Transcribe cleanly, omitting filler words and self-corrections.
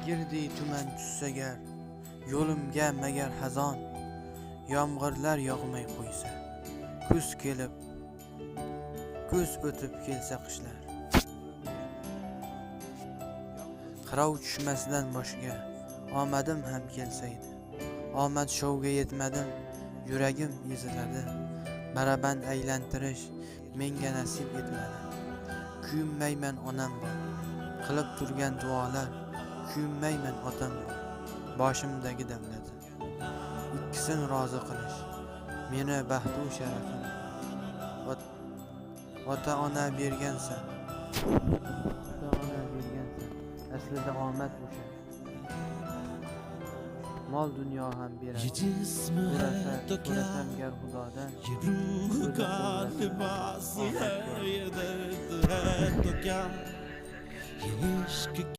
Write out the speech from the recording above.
girdi tuman tushsa gar, yo'limga magar xazon, yomg'irlar yog'may qo'ysa, kuz kelib, kuz o'tib kelsa qishlar. Qirov tushmasidan boshga omadim ham kelsaydi, omad shovga yetmadim, yuragim eziladi, baraband aylantirish menga nasib etmadi. Kuyunmayman onam bor, qilib turgan duolar, kuyunmayman otam bor, boshimdagi davlatim. Ikkisini rozi qilish meni baxtu sharafim. Ota-ona bergansan, aslida omad o'sha. Mol dunyo ham beradi, so'rasam gar xudodan, ये इश्क